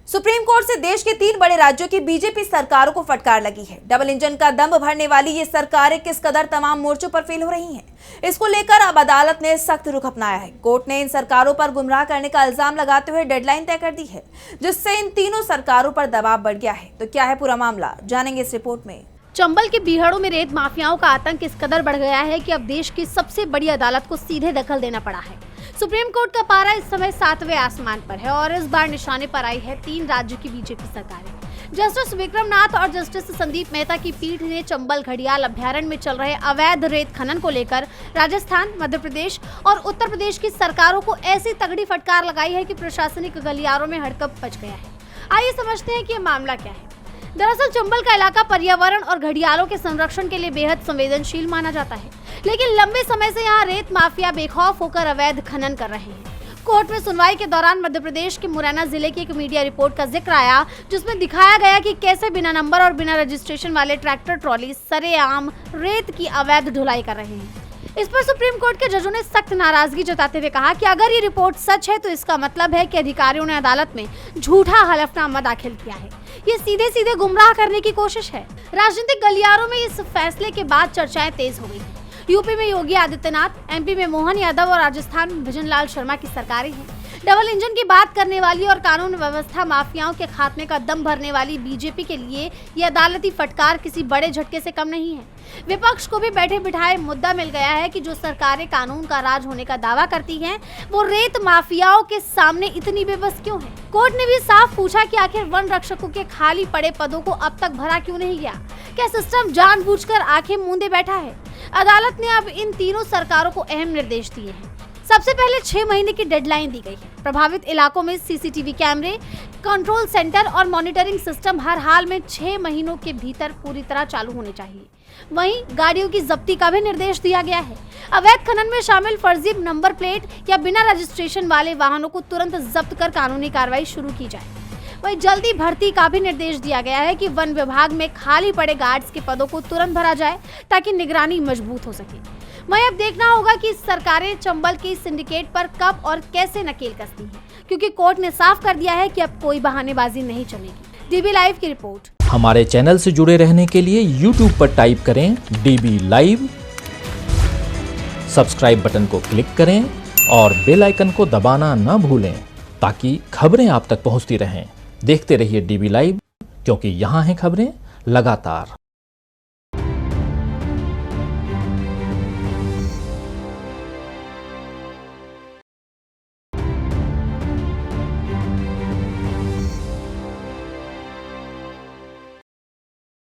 Supreme court से देश के 3 बड़े राज्यों की बीजेपी सरकारों को फटकार लगी है। डबल इंजन का दम भरने वाली ये सरकारें किस कदर तमाम मोर्चों पर फेल हो रही हैं, इसको लेकर अब अदालत ने सख्त रुख अपनाया है। कोर्ट ने इन सरकारों पर गुमराह करने का इल्जाम लगाते हुए डेडलाइन तय कर दी है, जिससे इन तीनों सरकारों पर दबाव बढ़ गया है। तो क्या है पूरा मामला, जानेंगे इस रिपोर्ट में। चंबल के बीहड़ों में रेत माफियाओं का आतंक इस कदर बढ़ गया है कि अब देश की सबसे बड़ी अदालत को सीधे दखल देना पड़ा है। सुप्रीम कोर्ट का पारा इस समय 7वें आसमान पर है और इस बार निशाने पर आई है 3 राज्यों की बीजेपी सरकारें। जस्टिस विक्रम नाथ और जस्टिस संदीप मेहता की पीठ ने चंबल घड़ियाल अभ्यारण्य में चल रहे अवैध रेत खनन को लेकर राजस्थान, मध्य प्रदेश और उत्तर प्रदेश की सरकारों को ऐसी तगड़ी फटकार लगाई है कि प्रशासनिक गलियारों में हड़कंप मच गया है। आइए समझते हैं कि ये मामला क्या है। दरअसल चंबल का इलाका पर्यावरण और घड़ियालों के संरक्षण के लिए बेहद संवेदनशील माना जाता है, लेकिन लंबे समय से यहाँ रेत माफिया बेखौफ होकर अवैध खनन कर रहे हैं। कोर्ट में सुनवाई के दौरान मध्य प्रदेश के मुरैना जिले की एक मीडिया रिपोर्ट का जिक्र आया, जिसमें दिखाया गया कि कैसे बिना नंबर और बिना रजिस्ट्रेशन वाले ट्रैक्टर ट्रॉली सरेआम रेत की अवैध ढुलाई कर रहे हैं। इस पर सुप्रीम कोर्ट के जजों ने सख्त नाराजगी जताते हुए कहा कि अगर ये रिपोर्ट सच है तो इसका मतलब है कि अधिकारियों ने अदालत में झूठा हलफनामा दाखिल किया है। ये सीधे सीधे गुमराह करने की कोशिश है। राजनीतिक गलियारों में इस फैसले के बाद चर्चाएं तेज हो गई हैं। यूपी में योगी आदित्यनाथ, एमपी में मोहन यादव और राजस्थान में भजन लाल शर्मा की सरकारें हैं। डबल इंजन की बात करने वाली और कानून व्यवस्था माफियाओं के खात्मे का दम भरने वाली बीजेपी के लिए ये अदालती फटकार किसी बड़े झटके से कम नहीं है। विपक्ष को भी बैठे बिठाए मुद्दा मिल गया है कि जो सरकारें कानून का राज होने का दावा करती हैं, वो रेत माफियाओं के सामने इतनी बेबस क्यों है। कोर्ट ने भी साफ पूछा कि आखिर वन रक्षकों के खाली पड़े पदों को अब तक भरा क्यों नहीं गया। क्या सिस्टम जानबूझकर आंखें मूंदे बैठा है। अदालत ने अब इन तीनों सरकारों को अहम निर्देश दिए हैं। सबसे पहले 6 महीने की डेडलाइन दी गई है। प्रभावित इलाकों में सीसीटीवी कैमरे, कंट्रोल सेंटर और मॉनिटरिंग सिस्टम हर हाल में 6 महीनों के भीतर पूरी तरह चालू होने चाहिए। वहीं गाड़ियों की जब्ती का भी निर्देश दिया गया है। अवैध खनन में शामिल फर्जी नंबर प्लेट या बिना रजिस्ट्रेशन वाले वाहनों को तुरंत जब्त कर कानूनी कार्रवाई शुरू की जाए। वहीं जल्दी भर्ती का भी निर्देश दिया गया है कि वन विभाग में खाली पड़े गार्ड्स के पदों को तुरंत भरा जाए ताकि निगरानी मजबूत हो सके। वहीं अब देखना होगा कि सरकारें चंबल के सिंडिकेट पर कब और कैसे नकेल कसती हैं, क्योंकि कोर्ट ने साफ कर दिया है कि अब कोई बहानेबाजी नहीं चलेगी। डीबी लाइव की रिपोर्ट। हमारे चैनल से जुड़े रहने के लिए YouTube पर टाइप करें डीबी लाइव, सब्सक्राइब बटन को क्लिक करें और बेल आइकन को दबाना न भूलें ताकि खबरें आप तक पहुंचती रहें। देखते रहिए डीबी लाइव, क्योंकि यहाँ हैं खबरें लगातार।